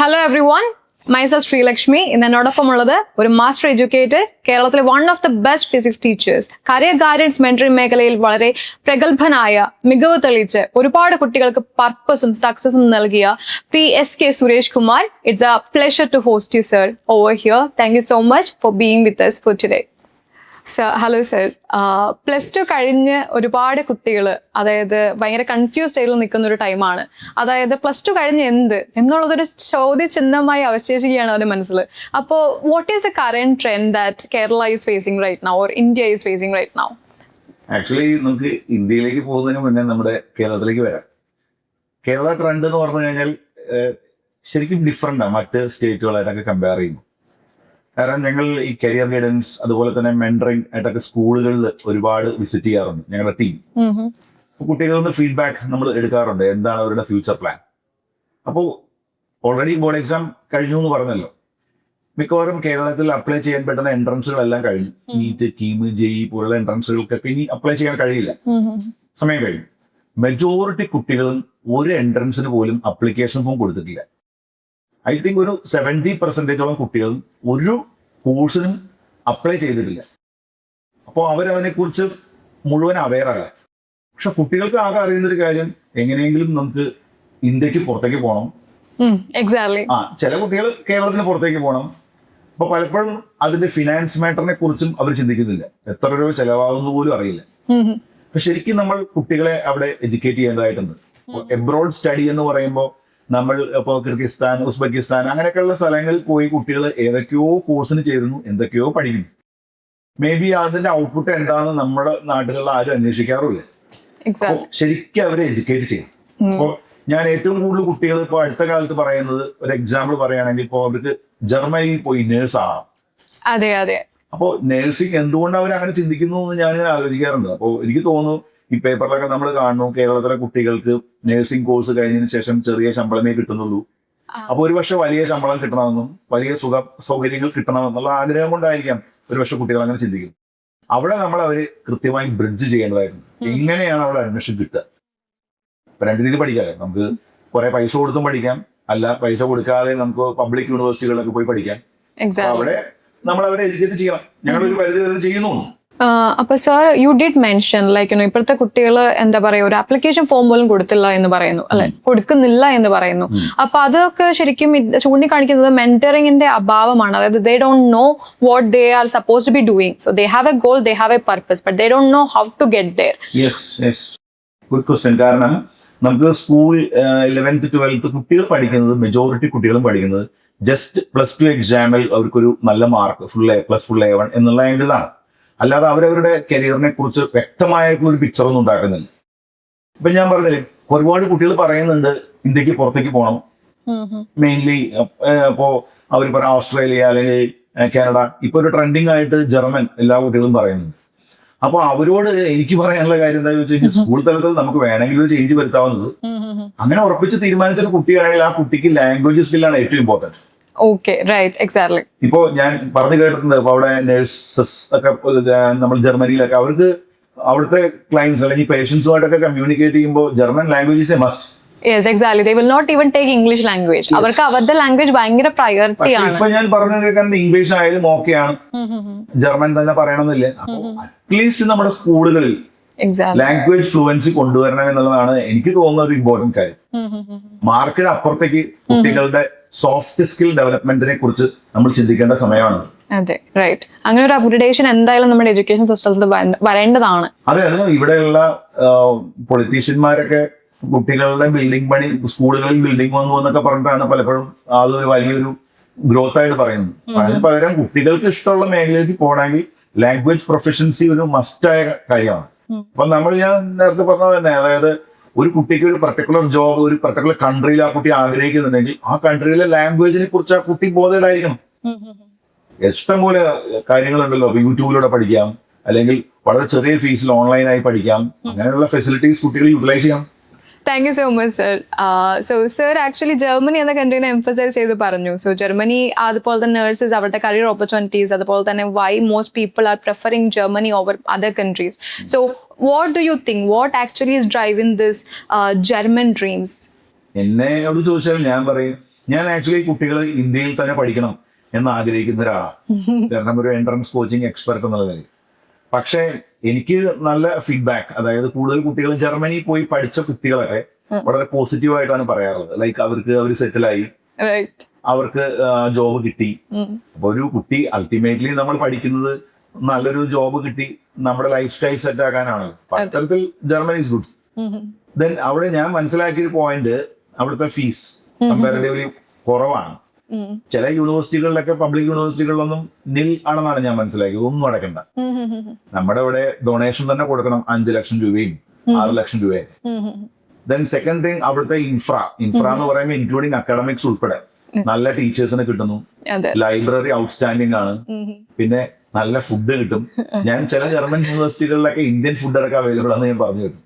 Hello everyone, myself Sri Lakshmi. In എന്നോടൊപ്പമുള്ളത് ഒരു master educated കേരളത്തിലെ one of the best physics teachers, career guidance mentoring മേഖലയിൽ വളരെ പ്രഗത്ഭനായ മികവ് തെളിയിച്ച് ഒരുപാട് കുട്ടികൾക്ക് പർപ്പസും സക്സസും നൽകിയ PSK Suresh Kumar. It's a pleasure to host you, sir, over here. Thank you so much for being with us for today. Sir, hello sir. +2 കഴിഞ്ഞ് ഒരുപാട് കുട്ടികൾ അതായത് ഭയങ്കര കൺഫ്യൂസ്ഡ് ആയിട്ട് നിൽക്കുന്ന ഒരു ടൈമാണ്. അതായത് +2 കഴിഞ്ഞ് എന്ത് എന്നുള്ളതൊരു ചോദ്യചിഹ്നമായി അവശേഷിക്കുകയാണ് അവരുടെ മനസ്സിൽ. അപ്പോൾ what is the current trend that Kerala is facing right now or India is facing right now? Actually നമുക്ക് ഇന്ത്യയിലേക്ക് പോകുന്നതിന് മുന്നേ നമ്മുടെ കേരളത്തിലേക്ക് വരാം. കേരള ട്രെൻഡ് എന്ന് പറഞ്ഞു കഴിഞ്ഞാൽ ശരിക്കും ഡിഫറെൻ്റാണ് മറ്റ് സ്റ്റേറ്റുകളായിട്ടൊക്കെ കമ്പയർ ചെയ്യുമ്പോൾ. കാരണം ഞങ്ങൾ ഈ കരിയർ ഗൈഡൻസ് അതുപോലെ തന്നെ മെന്ററിംഗ് ആയിട്ടൊക്കെ സ്കൂളുകളിൽ ഒരുപാട് വിസിറ്റ് ചെയ്യാറുണ്ട് ഞങ്ങളുടെ ടീം. കുട്ടികളിൽ നിന്ന് ഫീഡ്ബാക്ക് നമ്മൾ എടുക്കാറുണ്ട്, എന്താണ് അവരുടെ ഫ്യൂച്ചർ പ്ലാൻ. അപ്പോൾ ഓൾറെഡി ബോർഡ് എക്സാം കഴിഞ്ഞു എന്ന് പറഞ്ഞല്ലോ. മിക്കവാറും കേരളത്തിൽ അപ്ലൈ ചെയ്യാൻ പറ്റുന്ന എൻട്രൻസുകളെല്ലാം കഴിഞ്ഞു. നീറ്റ്, കീം, JEE പോലുള്ള എൻട്രൻസുകൾക്കൊക്കെ ഇനി അപ്ലൈ ചെയ്യാൻ കഴിയില്ല, സമയം കഴിഞ്ഞു. മെജോറിറ്റി കുട്ടികളും ഒരു എൻട്രൻസിന് പോലും അപ്ലിക്കേഷൻ ഫോം കൊടുത്തിട്ടില്ല. ഐ തിങ്ക് ഒരു 70% കുട്ടികളും ഒരു കോഴ്സിനും അപ്ലൈ ചെയ്തിട്ടില്ല. അപ്പോൾ അവരതിനെക്കുറിച്ച് മുഴുവൻ അവെയറാണ്. പക്ഷെ കുട്ടികൾക്ക് ആകെ അറിയുന്നൊരു കാര്യം, എങ്ങനെയെങ്കിലും നമുക്ക് ഇന്ത്യക്ക് പുറത്തേക്ക് പോകണം. ചില കുട്ടികൾ കേരളത്തിന് പുറത്തേക്ക് പോകണം. അപ്പൊ പലപ്പോഴും അതിന്റെ ഫിനാൻസ് മാറ്ററിനെ കുറിച്ചും അവർ ചിന്തിക്കുന്നില്ല, എത്ര രൂപ ചെലവാകുന്ന പോലും അറിയില്ല. അപ്പൊ ശരിക്കും നമ്മൾ കുട്ടികളെ അവിടെ എഡ്യൂക്കേറ്റ് ചെയ്യേണ്ടതായിട്ടുണ്ട്. എബ്രോഡ് സ്റ്റഡി എന്ന് പറയുമ്പോൾ നമ്മൾ ഇപ്പോൾ കിർഗിസ്ഥാൻ, ഉസ്ബെക്കിസ്ഥാൻ അങ്ങനെയൊക്കെയുള്ള സ്ഥലങ്ങളിൽ പോയി കുട്ടികൾ ഏതൊക്കെയോ കോഴ്സിന് ചേരുന്നു, എന്തൊക്കെയോ പഠിക്കുന്നു. മേ ബി അതിന്റെ ഔട്ട്പുട്ട് എന്താണെന്ന് നമ്മുടെ നാട്ടിലുള്ള ആരും അന്വേഷിക്കാറുമില്ല. ശരിക്കും അവരെ എഡ്യൂക്കേറ്റ് ചെയ്യും. അപ്പോൾ ഞാൻ ഏറ്റവും കൂടുതൽ കുട്ടികൾ ഇപ്പോൾ അടുത്ത കാലത്ത് പറയുന്നത്, ഒരു എക്സാമ്പിൾ പറയുകയാണെങ്കിൽ, ഇപ്പോൾ അവർക്ക് ജർമ്മനിയിൽ പോയി നേഴ്സാണ്. അതെ അതെ. അപ്പോൾ നേഴ്സിംഗ് എന്തുകൊണ്ട് അവർ അങ്ങനെ ചിന്തിക്കുന്നു എന്ന് ഞാനിങ്ങനെ ആലോചിക്കാറുണ്ട്. അപ്പോൾ എനിക്ക് തോന്നുന്നു, ഈ പേപ്പറിലൊക്കെ നമ്മൾ കാണുന്നു കേരളത്തിലെ കുട്ടികൾക്ക് നേഴ്സിംഗ് കോഴ്സ് കഴിഞ്ഞതിന് ശേഷം ചെറിയ ശമ്പളമേ കിട്ടുന്നുള്ളൂ. അപ്പൊ ഒരുപക്ഷെ വലിയ ശമ്പളം കിട്ടണമെന്നും വലിയ സൗകര്യങ്ങൾ കിട്ടണമെന്നുള്ള ആഗ്രഹം കൊണ്ടായിരിക്കാം ഒരുപക്ഷെ കുട്ടികൾ അങ്ങനെ ചിന്തിക്കും. അവിടെ നമ്മൾ അവര് കൃത്യമായി ബ്രിഡ്ജ് ചെയ്യേണ്ടതായിട്ടുണ്ട്. എങ്ങനെയാണ് അവിടെ അഡ്മിഷൻ കിട്ടുക? ഇപ്പൊ രണ്ട് രീതി പഠിക്കാം. നമുക്ക് കുറെ പൈസ കൊടുത്തും പഠിക്കാം, അല്ല പൈസ കൊടുക്കാതെ നമുക്ക് പബ്ലിക് യൂണിവേഴ്സിറ്റികളിലൊക്കെ പോയി പഠിക്കാം. അവിടെ നമ്മൾ അവരെ എഡ്യൂക്കേറ്റ് ചെയ്യണം. ഞങ്ങളൊരു പരിധി വരെ ചെയ്യുന്നു. അപ്പൊ സാർ, യു ഡിഡ് മെൻഷൻ ഇപ്പോഴത്തെ കുട്ടികൾ എന്താ പറയാ, ഒരു ആപ്ലിക്കേഷൻ ഫോം പോലും കൊടുത്തില്ല എന്ന് പറയുന്നു, അല്ലെ, കൊടുക്കുന്നില്ല എന്ന് പറയുന്നു. അപ്പൊ അതൊക്കെ ശരിക്കും ചൂണ്ടിക്കാണിക്കുന്നത് മെന്ററിംഗിന്റെ അഭാവമാണ്. അതായത് they don't know what they are supposed to be doing. So they have a goal, they have a purpose, but they don't know how to get there. Good question. കാരണം നമുക്ക് സ്കൂൾ 11th 12th കുട്ടികൾ പഠിക്കുന്നത്, majority കുട്ടികളും പഠിക്കുന്നത് just +2 എക്സാമിൽ അവർക്കൊരു നല്ല mark, full A+, full A1 എന്നുള്ള ആംഗിളിലാണ്. അല്ലാതെ അവരവരുടെ കരിയറിനെ കുറിച്ച് വ്യക്തമായിട്ടുള്ള ഒരു പിക്ചർ ഒന്നും ഉണ്ടാക്കുന്നില്ല. ഇപ്പൊ ഞാൻ പറഞ്ഞില്ലേ, ഒരുപാട് കുട്ടികൾ പറയുന്നുണ്ട് ഇന്ത്യക്ക് പുറത്തേക്ക് പോകണം. മെയിൻലി ഇപ്പോ അവർ പറയാം ഓസ്ട്രേലിയ അല്ലെങ്കിൽ കാനഡ. ഇപ്പൊ ഒരു ട്രെൻഡിങ് ആയിട്ട് ജർമ്മൻ എല്ലാ കുട്ടികളും പറയുന്നുണ്ട്. അപ്പൊ അവരോട് എനിക്ക് പറയാനുള്ള കാര്യം എന്താണെന്ന് വെച്ച് കഴിഞ്ഞാൽ, സ്കൂൾ തലത്തിൽ നമുക്ക് വേണമെങ്കിൽ ഒരു ചേഞ്ച് വരുത്താവുന്നത്. അങ്ങനെ ഉറപ്പിച്ച് തീരുമാനിച്ചൊരു കുട്ടിയാണെങ്കിൽ ആ കുട്ടിക്ക് ലാംഗ്വേജ് സ്കില്ലാണ് ഏറ്റവും ഇമ്പോർട്ടൻറ്റ്. ഇപ്പോ ഞാൻ പറഞ്ഞു കേട്ടിട്ടുണ്ട്, ഇപ്പൊ അവിടെ നഴ്സസ് ഒക്കെ നമ്മൾ ജർമ്മനിയിലൊക്കെ അവർക്ക് അവിടുത്തെ ക്ലയൻസ് അല്ലെങ്കിൽ പേഷ്യൻസുമായിട്ടൊക്കെ കമ്മ്യൂണിക്കേറ്റ് ചെയ്യുമ്പോൾ German language is A must. Yes, exactly. They will not even take English language. അവർക്ക് അവരുടെ ലാംഗ്വേജ് ഭയങ്കര പ്രയോറിറ്റി ആണ്. ഇപ്പൊ ഞാൻ പറഞ്ഞു കേൾക്കാൻ ഇംഗ്ലീഷ് ആയാലും ഓക്കെയാണ്, ജർമ്മൻ തന്നെ പറയണമെന്നില്ല. അറ്റ്ലീസ്റ്റ് നമ്മുടെ സ്കൂളുകളിൽ ലാംഗ്വേജ് ഫ്ലുവൻസി കൊണ്ടുവരണം എന്നുള്ളതാണ് എനിക്ക് തോന്നുന്ന ഒരു ഇമ്പോർട്ടന്റ് കാര്യം. മാർക്കിന് അപ്പുറത്തേക്ക് കുട്ടികളുടെ സോഫ്റ്റ് സ്കിൽ ഡെവലപ്മെന്റിനെ കുറിച്ച് നമ്മൾ ചിന്തിക്കേണ്ട സമയമാണ്. അതെ, റൈറ്റ്. അങ്ങനെ ഒരു അപ്ഗ്രേഡേഷൻ എന്തായാലും നമ്മുടെ എഡ്യൂക്കേഷൻ സിസ്റ്റത്തിൽ വരേണ്ടതാണ്. അതെ, അത് ഇവിടെയുള്ള പൊളിറ്റീഷ്യന്മാരൊക്കെ കുട്ടികളുടെ ബിൽഡിംഗ് പണി, സ്കൂളുകളിൽ ബിൽഡിംഗ് വന്നു എന്നൊക്കെ പറഞ്ഞിട്ടാണ് പലപ്പോഴും അതൊരു വലിയൊരു ഗ്രോത്ത് ആയിട്ട് പറയുന്നത്. അതിന് പകരം കുട്ടികൾക്ക് ഇഷ്ടമുള്ള മേഖലയിലേക്ക് പോകണമെങ്കിൽ ലാംഗ്വേജ് പ്രൊഫഷൻസി ഒരു മസ്റ്റായ കാര്യമാണ്. അപ്പൊ ഞാൻ നേരത്തെ പറഞ്ഞത് തന്നെ, അതായത് ഒരു കുട്ടിക്ക് ഒരു പർട്ടിക്കുലർ ജോബ് ഒരു പർട്ടിക്കുലർ കൺട്രിയിൽ ആ കുട്ടി ആഗ്രഹിക്കുന്നുണ്ടെങ്കിൽ ആ കൺട്രിയിലെ ലാംഗ്വേജിനെ കുറിച്ച് ആ കുട്ടി ബോധേഡായിരിക്കണം. ഇഷ്ടംപോലെ കാര്യങ്ങളുണ്ടല്ലോ, യൂട്യൂബിലൂടെ പഠിക്കാം, അല്ലെങ്കിൽ വളരെ ചെറിയ ഫീസിൽ ഓൺലൈനായി പഠിക്കാം. അങ്ങനെയുള്ള ഫെസിലിറ്റീസ് കുട്ടികൾ യൂട്ടിലൈസ് ചെയ്യാം. Thank you so much, sir. So, sir, actually, Germany എന്ന കൺട്രീനെ എംഫസൈസ് ചെയ്ത് പറഞ്ഞു. സോ ജർമ്മനി അതുപോലെ തന്നെ നഴ്സസ്, അവരുടെ കരിയർ ഓപ്പർച്യൂണിറ്റീസ്, അതുപോലെ തന്നെ why most people are preferring Germany over other countries. So, what do you think? What actually is driving this German dreams? എന്നോട് ചോദിച്ചാൽ ഞാൻ പറയും, ഞാൻ ആക്ച്വലി കുട്ടികൾ ഇന്ത്യയിൽ തന്നെ പഠിക്കണം എന്ന് ആഗ്രഹിക്കുന്ന ഒരാളാണ്. കാരണം ഒരു എൻട്രൻസ് കോച്ചിങ് എക്സ്പെർട്ട് എന്നുള്ള നിലയിൽ. പക്ഷേ എനിക്ക് നല്ല ഫീഡ്ബാക്ക്, അതായത് കൂടുതൽ കുട്ടികൾ ജർമ്മനി പോയി പഠിച്ച കുട്ടികളൊക്കെ വളരെ പോസിറ്റീവായിട്ടാണ് പറയാറുള്ളത്. ലൈക്ക് അവർ സെറ്റിലായി, അവർക്ക് ജോബ് കിട്ടി. അപ്പൊ ഒരു കുട്ടി അൾട്ടിമേറ്റ്ലി നമ്മൾ പഠിക്കുന്നത് നല്ലൊരു ജോബ് കിട്ടി നമ്മുടെ ലൈഫ് സ്റ്റൈൽ സെറ്റ് ആക്കാനാണല്ലോ. അത്തരത്തിൽ ജർമ്മനി ഇസ് ഗുഡ്. ദെൻ അവിടെ ഞാൻ മനസ്സിലാക്കിയൊരു പോയിന്റ്, അവിടുത്തെ ഫീസ് കമ്പാരിറ്റീവ്ലി കുറവാണ്. ചില യൂണിവേഴ്സിറ്റികളിലൊക്കെ, പബ്ലിക് യൂണിവേഴ്സിറ്റികളിലൊന്നും നിൽ ആണെന്നാണ് ഞാൻ മനസ്സിലാക്കിയത്. ഒന്നും അടക്കണ്ട. നമ്മുടെ ഇവിടെ ഡൊണേഷൻ തന്നെ കൊടുക്കണം 5 ലക്ഷം രൂപയും 6 ലക്ഷം രൂപയും. ദെൻ സെക്കൻഡ് തിങ്, അവിടുത്തെ ഇൻഫ്ര എന്ന് പറയുമ്പോൾ ഇൻക്ലൂഡിങ് അക്കാഡമിക്സ് ഉൾപ്പെടെ നല്ല ടീച്ചേഴ്സിനെ കിട്ടുന്നു. ലൈബ്രറി ഔട്ട്സ്റ്റാൻഡിംഗ് ആണ്. പിന്നെ നല്ല ഫുഡ് കിട്ടും. ഞാൻ ചില ജർമ്മൻ യൂണിവേഴ്സിറ്റികളിലൊക്കെ ഇന്ത്യൻ ഫുഡ് അടക്കം അവൈലബിൾ ആണെന്ന് ഞാൻ പറഞ്ഞു കേട്ടു.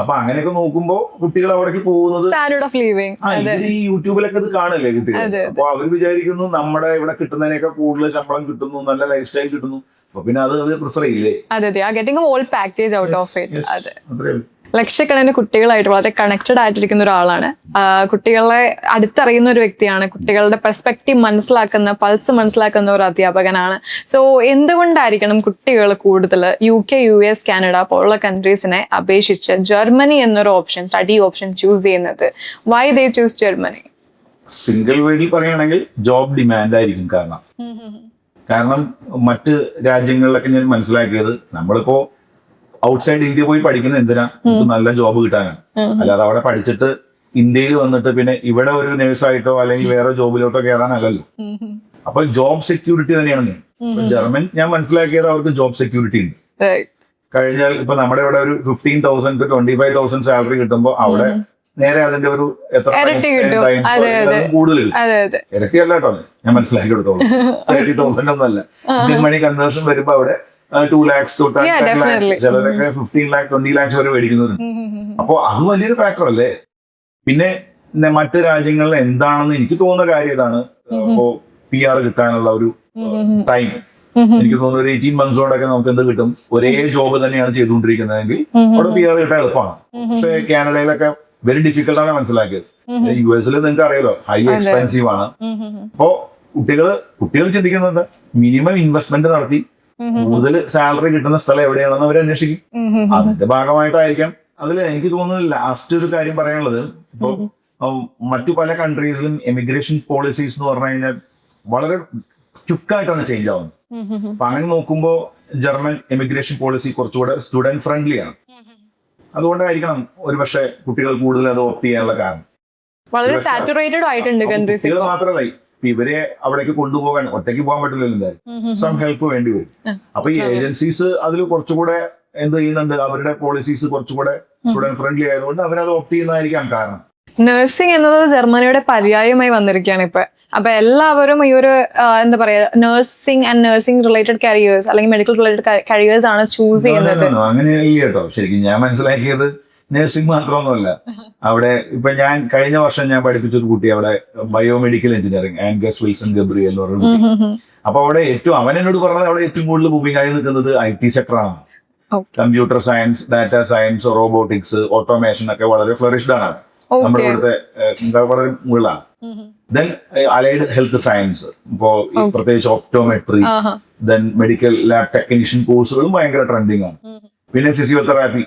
അപ്പൊ അങ്ങനെയൊക്കെ നോക്കുമ്പോൾ കുട്ടികൾ അവിടേക്ക് പോകുന്നത് സ്റ്റാൻഡേർഡ് ഓഫ് ലിവിംഗ്. ഈ യൂട്യൂബിലൊക്കെ ഇത് കാണല്ലേ കുട്ടികൾ. അപ്പൊ അവർ വിചാരിക്കുന്നു നമ്മുടെ ഇവിടെ കിട്ടുന്നതിനൊക്കെ കൂടുതൽ ശമ്പളം കിട്ടുന്നു, നല്ല ലൈഫ് സ്റ്റൈൽ കിട്ടുന്നു. അപ്പൊ പിന്നെ അത് അവർ പ്രിഫർ ചെയ്യില്ലേ? അത്രേ. ലക്ഷക്കണക്കിന് കുട്ടികളായിട്ട് വളരെ കണക്റ്റഡ് ആയിട്ടിരിക്കുന്ന ഒരാളാണ്. കുട്ടികളെ അടുത്തറിയുന്ന ഒരു വ്യക്തിയാണ്. കുട്ടികളുടെ പെർസ്പെക്റ്റീവ് മനസ്സിലാക്കുന്ന, പൾസ് മനസ്സിലാക്കുന്ന ഒരു അധ്യാപകനാണ്. സോ എന്തുകൊണ്ടായിരിക്കണം കുട്ടികൾ കൂടുതൽ UK, US, കാനഡ പോലുള്ള കൺട്രീസിനെ അപേക്ഷിച്ച് ജർമ്മനി എന്നൊരു ഓപ്ഷൻ, സ്റ്റഡി ഓപ്ഷൻ ചൂസ് ചെയ്യുന്നത്? Why they choose Germany? Single വേർഡിൽ പറയുകയാണെങ്കിൽ ജോബ് ഡിമാൻഡ് ആയിരിക്കും. കാരണം മറ്റ് രാജ്യങ്ങളിലൊക്കെ ഞാൻ മനസ്സിലാക്കിയത്, നമ്മളിപ്പോ ഔട്ട്സൈഡ് ഇന്ത്യ പോയി പഠിക്കുന്ന എന്തിനാ? നമുക്ക് നല്ല ജോബ് കിട്ടാനാണ്. അല്ലാതെ അവിടെ പഠിച്ചിട്ട് ഇന്ത്യയിൽ വന്നിട്ട് പിന്നെ ഇവിടെ ഒരു നേഴ്സായിട്ടോ അല്ലെങ്കിൽ വേറെ ജോബിലോട്ടോ കയറാനല്ലല്ലോ. അപ്പൊ ജോബ് സെക്യൂരിറ്റി തന്നെയാണ്. ജർമ്മൻ ഞാൻ മനസ്സിലാക്കിയത് അവർക്ക് ജോബ് സെക്യൂരിറ്റി ഉണ്ട്. കഴിഞ്ഞാൽ ഇപ്പൊ നമ്മുടെ ഇവിടെ ഒരു 15,000 to 25,000 സാലറി കിട്ടുമ്പോൾ അവിടെ നേരെ അതിന്റെ ഒരു എത്ര കൂടുതൽ ഇരട്ടിയല്ല കേട്ടോ, ഞാൻ മനസ്സിലാക്കി കൊടുത്തോളൂ. 30,000 ഒന്നല്ല. ഇന്ത്യൻ മണി കൺവേർഷൻ വരുമ്പോ അവിടെ 2 lakhs to 10 lakhs, ചിലരൊക്കെ 15 lakh 20 lakhs വരെ മേടിക്കുന്നത്. അപ്പൊ അത് വലിയൊരു ഫാക്ടർ അല്ലേ. പിന്നെ മറ്റ് രാജ്യങ്ങളിൽ എന്താണെന്ന് എനിക്ക് തോന്നുന്ന കാര്യം ഇതാണ്, ഇപ്പോ PR കിട്ടാനുള്ള ഒരു ടൈം. എനിക്ക് തോന്നുന്നു ഒരു 18 months കൊണ്ടൊക്കെ നമുക്ക് എന്ത് കിട്ടും? ഒരേ ജോബ് തന്നെയാണ് ചെയ്തുകൊണ്ടിരിക്കുന്നതെങ്കിൽ അവിടെ PR കിട്ടാൻ എളുപ്പമാണ്. പക്ഷെ കാനഡയിലൊക്കെ വെരി ഡിഫിക്കൽട്ട് ആണ് മനസ്സിലാക്കിയത്. US നിങ്ങൾക്ക് അറിയാലോ, ഹൈ എക്സ്പെൻസീവ് ആണ്. അപ്പോ കുട്ടികൾ ചിന്തിക്കുന്നത് മിനിമം ഇൻവെസ്റ്റ്മെന്റ് നടത്തി കൂടുതൽ സാലറി കിട്ടുന്ന സ്ഥലം എവിടെയാണെന്ന് അവർ അന്വേഷിക്കും. അതിന്റെ ഭാഗമായിട്ടായിരിക്കാം. അതിൽ എനിക്ക് തോന്നുന്നു ലാസ്റ്റ് ഒരു കാര്യം പറയാനുള്ളത്, ഇപ്പൊ മറ്റു പല കൺട്രീസിലും എമിഗ്രേഷൻ പോളിസീസ് എന്ന് പറഞ്ഞു കഴിഞ്ഞാൽ വളരെ ക്വിക്കായിട്ടാണ് ചേഞ്ച് ആവുന്നത്. അപ്പൊ അങ്ങനെ നോക്കുമ്പോൾ ജർമ്മൻ എമിഗ്രേഷൻ പോളിസി കുറച്ചുകൂടെ സ്റ്റുഡന്റ് ഫ്രണ്ട്ലി ആണ്. അതുകൊണ്ടായിരിക്കണം ഒരു പക്ഷേ കുട്ടികൾ കൂടുതൽ അത് ഓപ്റ്റ് ചെയ്യാനുള്ള കാരണം. വളരെ സാച്ചുറേറ്റഡ് ആയിട്ടുണ്ട് കൺട്രീസ്. കുട്ടികൾ മാത്രമല്ല, ഇവരെ അവിടേക്ക് കൊണ്ടുപോകാൻ ഒറ്റയ്ക്ക് പോകാൻ പറ്റില്ലല്ലോ, എന്തായാലും സം ഹെൽപ്പ് വേണ്ടി വരും. അപ്പൊ ഈ ഏജൻസീസ് അതിൽ കുറച്ചുകൂടെ എന്ത് ചെയ്യുന്നുണ്ട്, അവരുടെ പോളിസീസ് കുറച്ചുകൂടെ സ്റ്റുഡന്റ് ഫ്രണ്ട്ലി ആയതുകൊണ്ട് അവരത് ഓപ്റ്റ് ചെയ്യുന്നതായിരിക്കാം കാരണം. നഴ്സിംഗ് എന്നത് ജർമ്മനിയുടെ പര്യായമായി വന്നിരിക്കുകയാണ് ഇപ്പൊ. അപ്പൊ എല്ലാവരും ഈ ഒരു എന്താ പറയാ, nursing and nursing related careers അല്ലെങ്കിൽ മെഡിക്കൽ റിലേറ്റഡ് കരിയേഴ്സ് ആണ് ചൂസ് ചെയ്യുന്നത്. അങ്ങനെയല്ല കേട്ടോ. ശരിക്കും ഞാൻ മനസ്സിലാക്കിയത് നഴ്സിംഗ് മാത്രമൊന്നുമല്ല. അവിടെ ഇപ്പൊ ഞാൻ കഴിഞ്ഞ വർഷം ഞാൻ പഠിപ്പിച്ചൊരു കുട്ടി അവിടെ ബയോമെഡിക്കൽ എഞ്ചിനീയറിംഗ്, ആൻഗസ് വിൽസൺ ഗബ്രിയൽ എന്ന് പറഞ്ഞ കുട്ടി. അപ്പൊ അവിടെ അവൻ എന്നോട് പറഞ്ഞത് അവിടെ ഏറ്റവും കൂടുതൽ മൂവിംഗ് ആയി നിൽക്കുന്നത് IT സെക്ടറാണ്. Computer science, data science, robotics, automation ഒക്കെ വളരെ ഫ്ലറിഷ്ഡ് ആണ്. നമ്മുടെ ഇവിടുത്തെ വളരെ മുകളിലാണ്. ദെൻ അലൈഡ് ഹെൽത്ത് സയൻസ്, ഇപ്പോ പ്രത്യേകിച്ച് optometry, then medical lab technician കോഴ്സുകളും ഭയങ്കര ട്രെൻഡിങ് ആണ്. പിന്നെ ഫിസിയോതെറാപ്പി.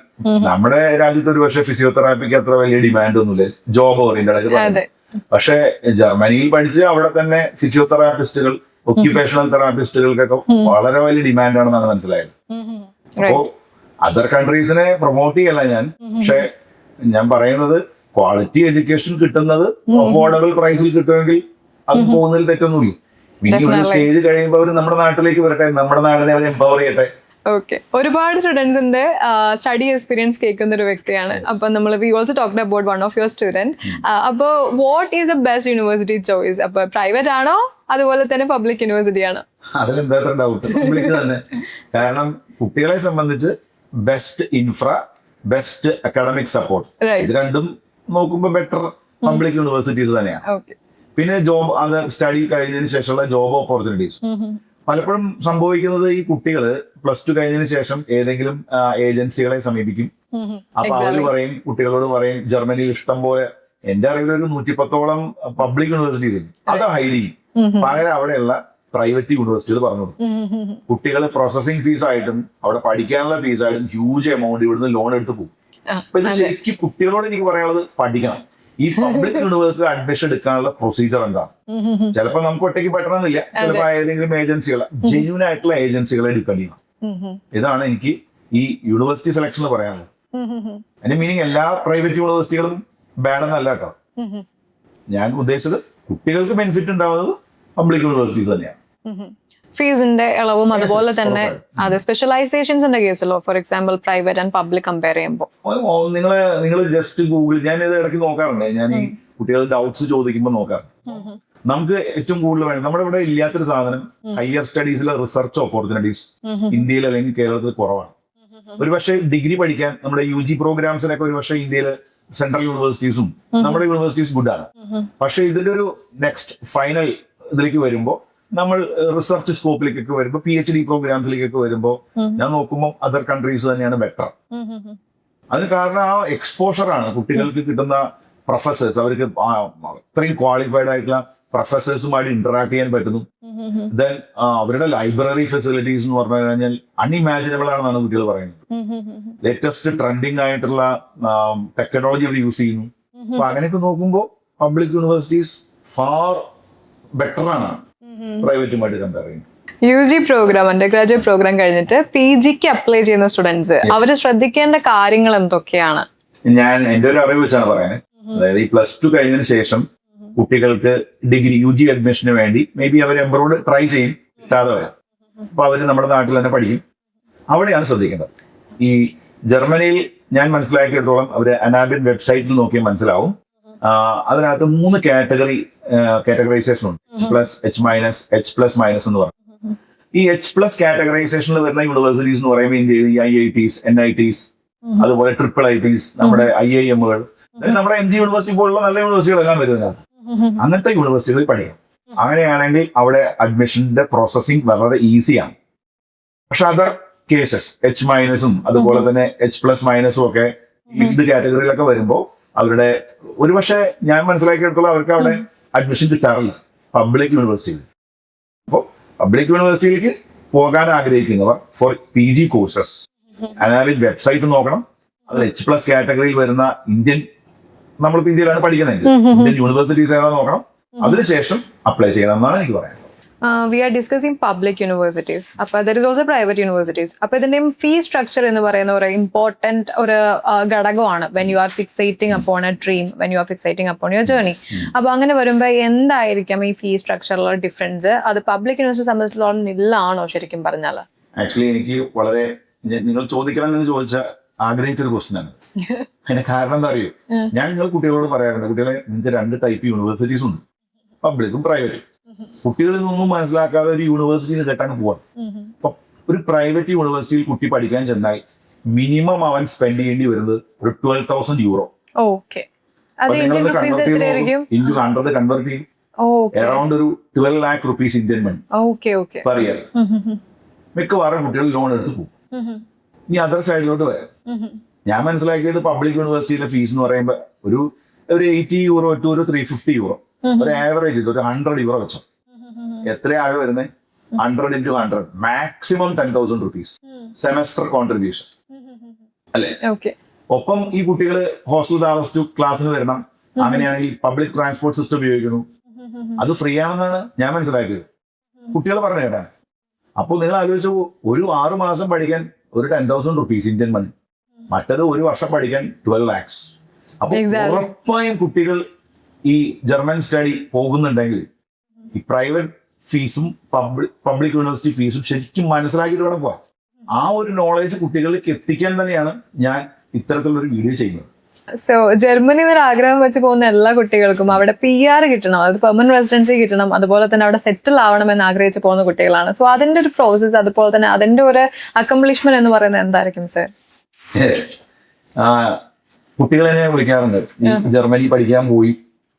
നമ്മുടെ രാജ്യത്ത് ഒരു പക്ഷേ ഫിസിയോതെറാപ്പിക്ക് അത്ര വലിയ ഡിമാൻഡ് ഒന്നുമില്ല, ജോബ് ഓറിയന്റഡ്. പക്ഷെ ജർമ്മനിയിൽ പഠിച്ച് അവിടെ തന്നെ ഫിസിയോതെറാപ്പിസ്റ്റുകൾ, ഒക്യുപേഷണൽ തെറാപ്പിസ്റ്റുകൾക്കൊക്കെ വളരെ വലിയ ഡിമാൻഡ് ആണെന്നാണ് മനസ്സിലായത്. അപ്പോ അതർ കൺട്രീസിനെ പ്രൊമോട്ട് ചെയ്യല്ല ഞാൻ, പക്ഷെ ഞാൻ പറയുന്നത് ക്വാളിറ്റി എഡ്യൂക്കേഷൻ കിട്ടുന്നത് അഫോർഡബിൾ പ്രൈസിൽ കിട്ടുമെങ്കിൽ അത് പോകുന്നതിൽ തെറ്റൊന്നുമില്ല. പിന്നെ ഒരു സ്റ്റേജ് കഴിയുമ്പോൾ അവർ നമ്മുടെ നാട്ടിലേക്ക് വരട്ടെ, നമ്മുടെ നാടിനെ അവർ എംപവർ ചെയ്യട്ടെ. ഓക്കെ, ഒരുപാട് സ്റ്റുഡൻസിന്റെ സ്റ്റഡി എക്സ്പീരിയൻസ് കേൾക്കുന്ന ഒരു വ്യക്തിയാണ്. അപ്പൊ നമ്മൾ we also talked about one of your student. അപ്പോൾ what is a best university choice? അപ്പൊ പ്രൈവറ്റ് ആണോ അതുപോലെ തന്നെ പബ്ലിക് യൂണിവേഴ്സിറ്റി ആണോ? അതിലെന്താ ഡൗട്ട്? പബ്ലിക് തന്നെ. കാരണം കുട്ടികളെ സംബന്ധിച്ച് best infra, best academic support, ഇത് രണ്ടും നോക്കുമ്പോൾ ബെറ്റർ പബ്ലിക് യൂണിവേഴ്സിറ്റീസ് തന്നെയാണ്. പിന്നെ ജോബ്, അത് സ്റ്റഡി കഴിഞ്ഞതിന് ശേഷമുള്ള ജോബ് ഓപ്പർച്യൂണിറ്റീസ്. പലപ്പോഴും സംഭവിക്കുന്നത് ഈ കുട്ടികൾ +2 കഴിഞ്ഞതിന് ശേഷം ഏതെങ്കിലും ഏജൻസികളെ സമീപിക്കും. അപ്പൊ അവര് പറയും, കുട്ടികളോട് പറയും ജർമ്മനിയിൽ ഇഷ്ടം പോലെ എന്റെ അറിവിൽ ഒരു 110ഓളം പബ്ലിക് യൂണിവേഴ്സിറ്റീസ് ഉണ്ട്. അത് ഹൈഡ് ചെയ്യും. പകരം അവിടെയുള്ള പ്രൈവറ്റ് യൂണിവേഴ്സിറ്റികൾ പറഞ്ഞു കൊടുക്കും. കുട്ടികൾ പ്രോസസിംഗ് ഫീസായിട്ടും അവിടെ പഠിക്കാനുള്ള ഫീസായിട്ടും ഹ്യൂജ് എമൗണ്ട് ഇവിടുന്ന് ലോൺ എടുത്ത് പോകും. അപ്പൊ ഇത് ശരിക്കും കുട്ടികളോട് എനിക്ക് പറയാനുള്ളത് പഠിക്കണം. ഈ പബ്ലിക് യൂണിവേഴ്സിറ്റി അഡ്മിഷൻ എടുക്കാനുള്ള പ്രൊസീജിയർ എന്താണ്? ചിലപ്പോൾ നമുക്ക് ഒറ്റയ്ക്ക് പറ്റണമെന്നില്ല. ചിലപ്പോൾ ഏതെങ്കിലും ഏജൻസികളെ ജെന്യൂൻ ആയിട്ടുള്ള ഏജൻസികളെ ഡിപ്പെൻഡ് ചെയ്യണം. ഇതാണ് എനിക്ക് ഈ യൂണിവേഴ്സിറ്റി സെലക്ഷൻ പറയാനുള്ളത്. അതിന്റെ മീനിങ് എല്ലാ പ്രൈവറ്റ് യൂണിവേഴ്സിറ്റികളും ബാഡെന്നല്ല കേട്ടോ. ഞാൻ ഉദ്ദേശിച്ചത് കുട്ടികൾക്ക് ബെനിഫിറ്റ് ഉണ്ടാവുന്നത് പബ്ലിക് യൂണിവേഴ്സിറ്റീസ് തന്നെയാണ്. ഫീസിന്റെ ഇളവും അതുപോലെ തന്നെ അതെ സ്പെഷ്യലൈസേഷൻസിന്റെ കേസല്ലോ, for example private and public compare ചെയ്യുമ്പോൾ നിങ്ങൾ ജസ്റ്റ് ഗൂഗിൾ, ഞാൻ ഇത് ഇടയ്ക്ക് നോക്കാറുണ്ട്. ഞാൻ ഈ കുട്ടികൾ ഡൗട്ട്സ് ചോദിക്കുമ്പോൾ നോക്കാറുണ്ട്. നമുക്ക് ഏറ്റവും കൂടുതൽ വേണം, നമ്മുടെ ഇവിടെ ഇല്ലാത്തൊരു സാധനം ഹയർ സ്റ്റഡീസിലെ റിസർച്ച് ഓപ്പർച്യൂണിറ്റീസ് ഇന്ത്യയിൽ അല്ലെങ്കിൽ കേരളത്തിൽ കുറവാണ്. ഒരുപക്ഷെ ഡിഗ്രി പഠിക്കാൻ നമ്മുടെ UG പ്രോഗ്രാംസിനൊക്കെ ഒരുപക്ഷെ ഇന്ത്യയിൽ സെൻട്രൽ യൂണിവേഴ്സിറ്റീസും നമ്മുടെ യൂണിവേഴ്സിറ്റീസ് ഗുഡാണ്. പക്ഷെ ഇതിന്റെ ഒരു നെക്സ്റ്റ് ഫൈനൽ ഇതിലേക്ക് വരുമ്പോൾ നമ്മൾ റിസർച്ച് സ്കോപ്പിലേക്കൊക്കെ വരുമ്പോൾ PhD പ്രോഗ്രാംസിലേക്കൊക്കെ വരുമ്പോൾ ഞാൻ നോക്കുമ്പോൾ അതർ കൺട്രീസ് തന്നെയാണ് ബെറ്റർ. അതിന് കാരണം ആ എക്സ്പോഷർ ആണ്. കുട്ടികൾക്ക് കിട്ടുന്ന പ്രൊഫസേഴ്സ്, അവർക്ക് അത്രയും ക്വാളിഫൈഡ് ആയിട്ടുള്ള പ്രൊഫസേഴ്സുമായിട്ട് ഇന്ററാക്ട് ചെയ്യാൻ പറ്റുന്നു. ദെൻ അവരുടെ ലൈബ്രറി ഫെസിലിറ്റീസ് എന്ന് പറഞ്ഞു കഴിഞ്ഞാൽ അൺഇമാജിനബിൾ ആണെന്നാണ് കുട്ടികൾ പറയുന്നത്. ലേറ്റസ്റ്റ് ട്രെൻഡിങ് ആയിട്ടുള്ള ടെക്നോളജി അവർ യൂസ് ചെയ്യുന്നു. അപ്പൊ അങ്ങനെയൊക്കെ നോക്കുമ്പോൾ പബ്ലിക് യൂണിവേഴ്സിറ്റീസ് ഫാർ ബെറ്റർ ആണ് പ്രൈവറ്റുമായിട്ട് കമ്പയർ ചെയ്യുന്നത്. UG programme, undergraduate programme കഴിഞ്ഞിട്ട് PGക്ക് അപ്ലൈ ചെയ്യുന്ന സ്റ്റുഡൻസ് അവർ ശ്രദ്ധിക്കേണ്ട കാര്യങ്ങൾ എന്തൊക്കെയാണ്? ഞാൻ എന്റെ ഒരു അറിവ് വെച്ചാണ് പറയാൻ. അതായത് ഈ +2 കഴിഞ്ഞതിന് ശേഷം കുട്ടികൾക്ക് ഡിഗ്രി UG അഡ്മിഷന് വേണ്ടി മേ ബി അവർ എംബ്രോഡ് ട്രൈ ചെയ്യും, കിട്ടാതെ വരാം. അപ്പൊ അവര് നമ്മുടെ നാട്ടിൽ തന്നെ പഠിക്കും. അവിടെയാണ് ശ്രദ്ധിക്കേണ്ടത്. ഈ ജർമ്മനിയിൽ ഞാൻ മനസ്സിലാക്കിയെടുത്തോളം അവര് അനാബിൻ വെബ്സൈറ്റിൽ നോക്കിയാൽ മനസ്സിലാവും. അതിനകത്ത് 3 കാറ്റഗറൈസേഷൻ ഉണ്ട്. H+, H+- എന്ന് പറഞ്ഞു. ഈ H+ കാറ്റഗറൈസേഷനിൽ വരുന്ന യൂണിവേഴ്സിറ്റീസ് എന്ന് പറയുമ്പോൾ ഇന്ത്യയിൽ IITs, NITs, അതുപോലെ IIITs, നമ്മുടെ IIMകൾ, നമ്മുടെ MG യൂണിവേഴ്സിറ്റി പോലുള്ള നല്ല യൂണിവേഴ്സിറ്റികളെല്ലാം വരുന്നതിനകത്ത്. അങ്ങനത്തെ യൂണിവേഴ്സിറ്റികളിൽ പഠിക്കാം. അങ്ങനെയാണെങ്കിൽ അവിടെ അഡ്മിഷന്റെ പ്രോസസ്സിംഗ് വളരെ ഈസിയാണ്. പക്ഷെ അതർ കേസസ് H- അതുപോലെ തന്നെ H+- ഒക്കെ മിക്സ്ഡ് കാറ്റഗറിയിലൊക്കെ വരുമ്പോൾ അവരുടെ ഒരുപക്ഷെ ഞാൻ മനസ്സിലാക്കിയെടുത്തോളം അവർക്ക് അവിടെ അഡ്മിഷൻ കിട്ടാറില്ല പബ്ലിക് യൂണിവേഴ്സിറ്റിയിൽ. അപ്പോൾ പബ്ലിക് യൂണിവേഴ്സിറ്റിയിലേക്ക് പോകാൻ ആഗ്രഹിക്കുന്നവർ ഫോർ PG കോഴ്സസ് അനാബിൻ വെബ്സൈറ്റ് നോക്കണം. അതിൽ H+ കാറ്റഗറിയിൽ വരുന്ന നമ്മളിപ്പോൾ ഇന്ത്യയിലാണ് പഠിക്കുന്നത്, ഇന്ത്യൻ യൂണിവേഴ്സിറ്റീസ് ഏതാണെന്ന് നോക്കണം. അതിനുശേഷം അപ്ലൈ ചെയ്യണം എന്നാണ് എനിക്ക് പറയാനുള്ളത്. We are discussing public universities. അപ്പൊ there is also private universities. അപ്പൊ ഇതിന്റെയും ഫീ സ്ട്രക്ചർ എന്ന് പറയുന്ന ഒരു ഇമ്പോർട്ടന്റ് ഒരു ഘടകമാണ് when you are fixating upon a dream, when you are fixating upon your journey. അപ്പൊ അങ്ങനെ വരുമ്പോൾ എന്തായിരിക്കും ഈ ഫീ സ്ട്രക്ചറിലുള്ള ഡിഫറൻസ്? അത് പബ്ലിക് യൂണിവേഴ്സിറ്റി സംബന്ധിച്ചിടത്തോളം നില്ലാണോ ശരിക്കും പറഞ്ഞാൽ? ആക്ച്വലി എനിക്ക് വളരെ നിങ്ങൾ ചോദിക്കണം എന്ന് ചോദിച്ചാൽ ആഗ്രഹിച്ചൊരു ക്വസ്റ്റ്യൻ ആണ്. അതിന്റെ കാരണം എന്താ അറിയോ, ഞാൻ നിങ്ങൾ കുട്ടികളോട് പറയാറുണ്ട്, കുട്ടികളെ നിങ്ങൾക്ക് 2 ടൈപ്പ് യൂണിവേഴ്സിറ്റീസ് ഉണ്ട്, പബ്ലിക്കും പ്രൈവറ്റും. കുട്ടികളിൽ നിന്നൊന്നും മനസ്സിലാക്കാതെ ഒരു യൂണിവേഴ്സിറ്റിയിൽ കെട്ടാൻ പോവാണ്. അപ്പൊ ഒരു പ്രൈവറ്റ് യൂണിവേഴ്സിറ്റിയിൽ കുട്ടി പഠിക്കാൻ ചെന്നാൽ മിനിമം അവൻ സ്പെൻഡ് ചെയ്യേണ്ടി വരുന്നത് ഒരു 12,000 euro. ഇൻറ്റു 100 കൺവേർട്ട് ചെയ്യും, അറൌണ്ട് ഒരു 12 lakh rupees Indian money per year. മിക്കവാറും കുട്ടികൾ ലോൺ എടുത്ത് പോകും. ഇനി അതർ സൈഡിലോട്ട് വരാം. ഞാൻ മനസ്സിലാക്കിയത് പബ്ലിക് യൂണിവേഴ്സിറ്റിയിലെ ഫീസ് എന്ന് പറയുമ്പോൾ ഒരു 80 euro ടു ഒരു 350 euro, ഒരു ആവറേജ് ഒരു 100 euro വെച്ചോ. എത്രയാകെ വരുന്നത്? 100 into 100 maximum 10,000 rupees semester contribution അല്ലെ. ഒപ്പം ഈ കുട്ടികൾ ഹോസ്റ്റൽ താമസിച്ചു ക്ലാസ്സിന് വരണം. അങ്ങനെയാണെങ്കിൽ പബ്ലിക് ട്രാൻസ്പോർട്ട് സിസ്റ്റം ഉപയോഗിക്കുന്നു, അത് ഫ്രീ ആണെന്നാണ് ഞാൻ മനസ്സിലാക്കിയത്. കുട്ടികൾ പറഞ്ഞു കേട്ടാണ്. അപ്പോൾ നിങ്ങൾ ആലോചിച്ചു, ഒരു 6 മാസം പഠിക്കാൻ ഒരു 10,000 rupees Indian money, മറ്റത് ഒരു വർഷം പഠിക്കാൻ 12 lakhs. അപ്പൊ ഉറപ്പായും കുട്ടികൾ ഈ ജർമ്മൻ സ്റ്റഡി പോകുന്നുണ്ടെങ്കിൽ ഈ പ്രൈവറ്റ് ഫീസും പബ്ലിക് യൂണിവേഴ്സിറ്റി ഫീസും ശരിക്കും മനസ്സിലാക്കിയിട്ട് വേണം പോകാൻ. ആ ഒരു നോളേജ് കുട്ടികളിലേക്ക് എത്തിക്കാൻ തന്നെയാണ് ഞാൻ ഇത്തരത്തിലൊരു വീഡിയോ ചെയ്യുന്നത്. സോ ജർമ്മനി എന്നൊരു ആഗ്രഹം വെച്ച് പോകുന്ന എല്ലാ കുട്ടികൾക്കും അവിടെ PR കിട്ടണം, അത് പെർമനന്റ് റെസിഡൻസി കിട്ടണം, അതുപോലെ തന്നെ അവിടെ സെറ്റിൽ ആവണം എന്ന് ആഗ്രഹിച്ച് പോകുന്ന കുട്ടികളാണ്. സോ അതിന്റെ ഒരു പ്രോസസ്സ്, അതുപോലെ തന്നെ അതിന്റെ ഒരു അക്കംപ്ലിഷ്മെന്റ് എന്ന് പറയുന്നത് എന്തായിരിക്കും സർ? കുട്ടികൾ എന്നെ വിളിക്കാറുണ്ട്, ജർമ്മനി പഠിക്കാൻ പോയി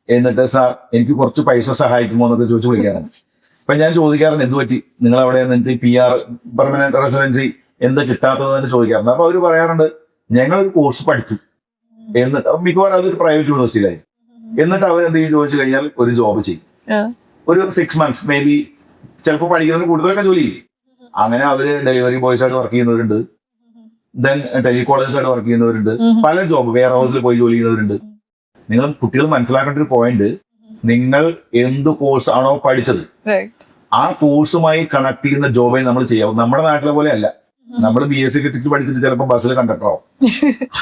എന്നിട്ട് സാർ എനിക്ക് കുറച്ച് പൈസ സഹായിക്കുമോ എന്നൊക്കെ ചോദിച്ച് വിളിക്കാറുണ്ട്. അപ്പൊ ഞാൻ ചോദിക്കാറുണ്ട്, എന്ത് പറ്റി നിങ്ങൾ അവിടെ നിന്നിട്ട് PR പെർമനന്റ് റെസിഡൻസി എന്താ കിട്ടാത്തതെന്ന് ചോദിക്കാറുണ്ട്. അപ്പൊ അവര് പറയാറുണ്ട്, ഞങ്ങളൊരു കോഴ്സ് പഠിച്ചു എന്നിട്ട് മിക്കവാറും അതൊരു പ്രൈവറ്റ് യൂണിവേഴ്സിറ്റിയിലായി. എന്നിട്ട് അവർ എന്തെങ്കിലും ചോദിച്ചു കഴിഞ്ഞാൽ ഒരു ജോബ് ചെയ്യും. ഒരു 6 months മേ ബി, ചിലപ്പോൾ പഠിക്കുന്നതിന് കൂടുതലൊക്കെ ജോലി ചെയ്യും. അങ്ങനെ അവര് ഡെലിവറി ബോയ്സ് ആയിട്ട് വർക്ക് ചെയ്യുന്നവരുണ്ട്, ദെൻ ടെലികോളേഴ്സ് ആയിട്ട് വർക്ക് ചെയ്യുന്നവരുണ്ട്, പല ജോബ് വെയർ ഹൗസിൽ പോയി ജോലി ചെയ്യുന്നവരുണ്ട്. നിങ്ങൾ കുട്ടികൾ മനസ്സിലാക്കേണ്ട ഒരു പോയിന്റ്, നിങ്ങൾ എന്ത് കോഴ്സ് ആണോ പഠിച്ചത് ആ കോഴ്സുമായി കണക്ട് ചെയ്യുന്ന ജോബേ നമ്മൾ ചെയ്യാവും. നമ്മുടെ നാട്ടിലെ പോലെ അല്ല. നമ്മൾ BSc തിരിച്ച് പഠിച്ചിട്ട് ചിലപ്പോൾ ബസ്സിൽ കണ്ടക്ടറാവും.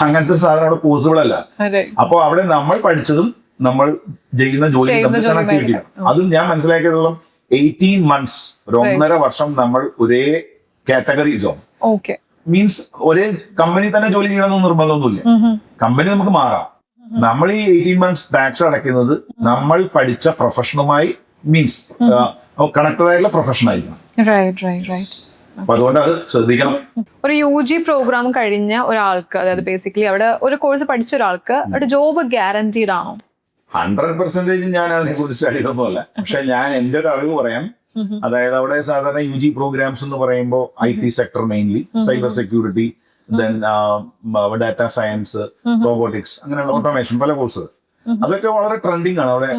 അങ്ങനത്തെ ഒരു സാധനം അവിടെ പോസിബിൾ അല്ല. അപ്പോൾ അവിടെ നമ്മൾ പഠിച്ചതും നമ്മൾ ചെയ്യുന്ന ജോലി കണക്ടിവിറ്റി. അതും ഞാൻ മനസ്സിലാക്കിയതോളം 18 months, ഒരു 1.5 വർഷം നമ്മൾ ഒരേ കാറ്റഗറി ജോബ്, മീൻസ് ഒരേ കമ്പനി തന്നെ ജോലി ചെയ്യണമെന്ന് നിർബന്ധമൊന്നുമില്ല. കമ്പനി നമുക്ക് മാറാം. നമ്മൾ ഈ 18 months ടാക്സ് അടയ്ക്കുന്നത് നമ്മൾ പഠിച്ച പ്രൊഫഷനുമായി, മീൻസ് കണക്റ്റഡ് ആയിട്ടുള്ള പ്രൊഫഷൻ ആയിരിക്കണം. അപ്പൊ അതുകൊണ്ട് അത് ശ്രദ്ധിക്കണം. ഒരു UG പ്രോഗ്രാം കഴിഞ്ഞ ഒരാൾക്ക്, അതായത് ബേസിക്കലി അവിടെ ഒരു കോഴ്സ് പഠിച്ച ഒരാൾക്ക് അവിടെ ജോബ് ഗ്യാരണ്ടീഡ് ആണോ? 100% ഞാൻ അതിനെ കുറിച്ച് സ്റ്റഡി ഒന്നുമല്ല. പക്ഷെ ഞാൻ എന്റെ ഒരു അറിവ് പറയാം. അതായത് അവിടെ സാധാരണ UG പ്രോഗ്രാംസ് എന്ന് പറയുമ്പോൾ IT sector mainly, cyber security, then data science, robotics, അങ്ങനെയുള്ള ഓട്ടോമേഷൻ, പല കോഴ്സുകൾ. അതൊക്കെ വളരെ ട്രെൻഡിങ് ആണ് അവിടെ.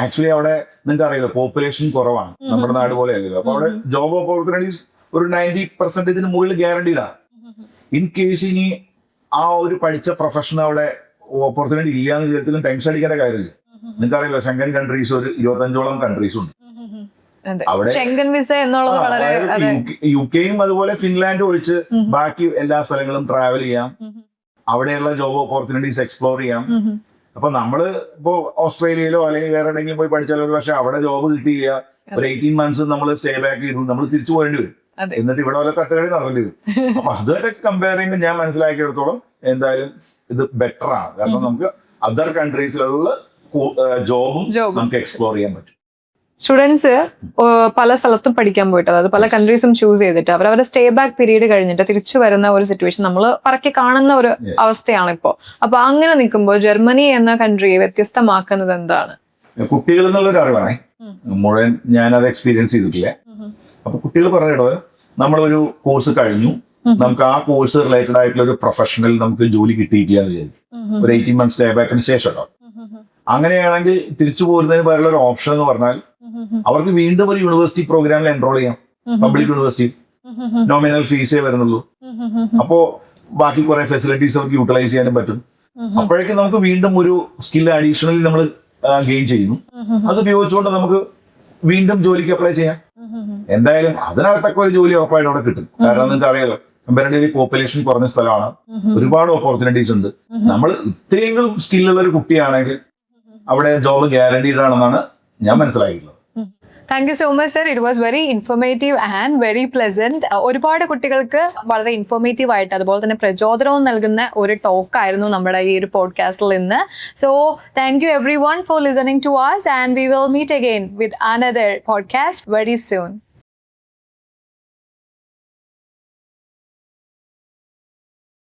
ആക്ച്വലി അവിടെ നിങ്ങൾക്ക് അറിയില്ല, പോപ്പുലേഷൻ കുറവാണ്, നമ്മുടെ നാട് പോലെ അല്ലല്ലോ. അപ്പൊ അവിടെ ജോബ് ഓപ്പർച്യൂണിറ്റീസ് ഒരു 90% മുകളിൽ ഗ്യാരണ്ടീഡ് ആണ്. ഇൻ കേസ് ഇനി ആ ഒരു പഠിച്ച പ്രൊഫഷൻ അവിടെ ഓപ്പർച്യൂണിറ്റി ഇല്ല എന്ന് വിചാരിച്ചാലും ടെൻഷൻ അടിക്കേണ്ട കാര്യമില്ല. നിങ്ങൾക്ക് അറിയില്ല, ഷെങ്കൻ കൺട്രീസ് ഒരു 25ഓളം കൺട്രീസ് ഉണ്ട് അവിടെ. UK-യും അതുപോലെ ഫിൻലാൻഡ് ഒഴിച്ച് ബാക്കി എല്ലാ സ്ഥലങ്ങളും ട്രാവൽ ചെയ്യാം. അവിടെയുള്ള ജോബ് ഓപ്പർച്യൂണിറ്റീസ് എക്സ്പ്ലോർ ചെയ്യാം. അപ്പൊ നമ്മള് ഇപ്പോ ഓസ്ട്രേലിയയിലോ അല്ലെങ്കിൽ വേറെ എവിടെയെങ്കിലും പോയി പഠിച്ചാൽ ഒരു പക്ഷെ അവിടെ ജോബ് കിട്ടിയില്ല, ഒരു 18 months നമ്മൾ സ്റ്റേ ബാക്ക് ചെയ്തു, നമ്മൾ തിരിച്ചു പോകേണ്ടി വരും. എന്നിട്ട് ഇവിടെ വല്ല തട്ടുകടി നടത്തേണ്ടി വരും. അപ്പൊ അതുമായിട്ട് കമ്പയർ ചെയ്യുമ്പോൾ ഞാൻ മനസ്സിലാക്കിയെടുത്തോളം എന്തായാലും ഇത് ബെറ്റർ ആണ്. കാരണം നമുക്ക് അതർ കൺട്രീസിലുള്ള ജോബും നമുക്ക് എക്സ്പ്ലോർ ചെയ്യാൻ പറ്റും. സ്റ്റുഡൻസ് പല സ്ഥലത്തും പഠിക്കാൻ പോയിട്ട്, അതായത് പല കൺട്രീസും ചൂസ് ചെയ്തിട്ട് അവരവരുടെ സ്റ്റേ ബാക്ക് പീരീഡ് കഴിഞ്ഞിട്ട് തിരിച്ചു വരുന്ന ഒരു സിറ്റുവേഷൻ നമ്മൾ പറക്കി കാണുന്ന ഒരു അവസ്ഥയാണ് ഇപ്പോൾ. അപ്പൊ അങ്ങനെ നിൽക്കുമ്പോൾ ജർമ്മനി എന്ന കൺട്രിയെ വ്യത്യസ്തമാക്കുന്നത് എന്താണ്? കുട്ടികൾ എന്നുള്ളൊരു അറിവാണേ, മുഴുവൻ ഞാനത് എക്സ്പീരിയൻസ് ചെയ്തിട്ടില്ല. അപ്പൊ കുട്ടികൾ പറയുന്നത്, നമ്മളൊരു കോഴ്സ് കഴിഞ്ഞു, നമുക്ക് ആ കോഴ്സ് റിലേറ്റഡ് ആയിട്ടുള്ള ഒരു പ്രൊഫഷണൽ നമുക്ക് ജോലി കിട്ടിയിട്ടില്ല എന്ന് വിചാരിക്കും. ഒരു 18 months സ്റ്റേ ബാക്കിന് ശേഷം കേട്ടോ. അങ്ങനെയാണെങ്കിൽ തിരിച്ചു പോരുന്നതിന് പകരമുള്ള ഒരു ഓപ്ഷൻ എന്ന് പറഞ്ഞാൽ അവർക്ക് വീണ്ടും ഒരു യൂണിവേഴ്സിറ്റി പ്രോഗ്രാമിൽ എൻറോൾ ചെയ്യാം. പബ്ലിക് യൂണിവേഴ്സിറ്റി, നോമിനൽ ഫീസേ വരുന്നുള്ളൂ. അപ്പോ ബാക്കി കുറെ ഫെസിലിറ്റീസ് അവർക്ക് യൂട്ടിലൈസ് ചെയ്യാനും പറ്റും. അപ്പോഴേക്കും നമുക്ക് വീണ്ടും ഒരു സ്കിൽ അഡീഷണലി നമ്മൾ ഗെയിൻ ചെയ്യുന്നു. അത് ഉപയോഗിച്ചുകൊണ്ട് നമുക്ക് വീണ്ടും ജോലിക്ക് അപ്ലൈ ചെയ്യാം. എന്തായാലും അതിനകത്തൊക്കെ ഒരു ജോലി ഉറപ്പായിട്ട് അവിടെ കിട്ടും. കാരണം നിങ്ങൾക്ക് അറിയാലോ, കമ്പാരിറ്റീവ്ലി പോപ്പുലേഷൻ കുറഞ്ഞ സ്ഥലമാണ്, ഒരുപാട് ഓപ്പർച്യൂണിറ്റീസ് ഉണ്ട്. നമ്മൾ ഇത്രയെങ്കിലും സ്കില്ലുള്ള ഒരു കുട്ടിയാണെങ്കിൽ അവിടെ ജോബ് ഗ്യാരണ്ടീഡ് ആണെന്നാണ് ഞാൻ മനസ്സിലാക്കിയിട്ടുള്ളത്. Thank you so much sir. It was very informative and very pleasant. ഒരുപാട് കുട്ടികൾക്ക് വളരെ ഇൻഫോർമേറ്റീവ് ആയിട്ട് അതുപോലെ തന്നെ പ്രചോദനവും നൽകുന്ന ഒരു ടോക്കായിരുന്നു നമ്മുടെ ഈ ഒരു പോഡ്കാസ്റ്റിൽ ഇന്ന്. So thank you everyone for listening to us, and we will meet again with another podcast very soon.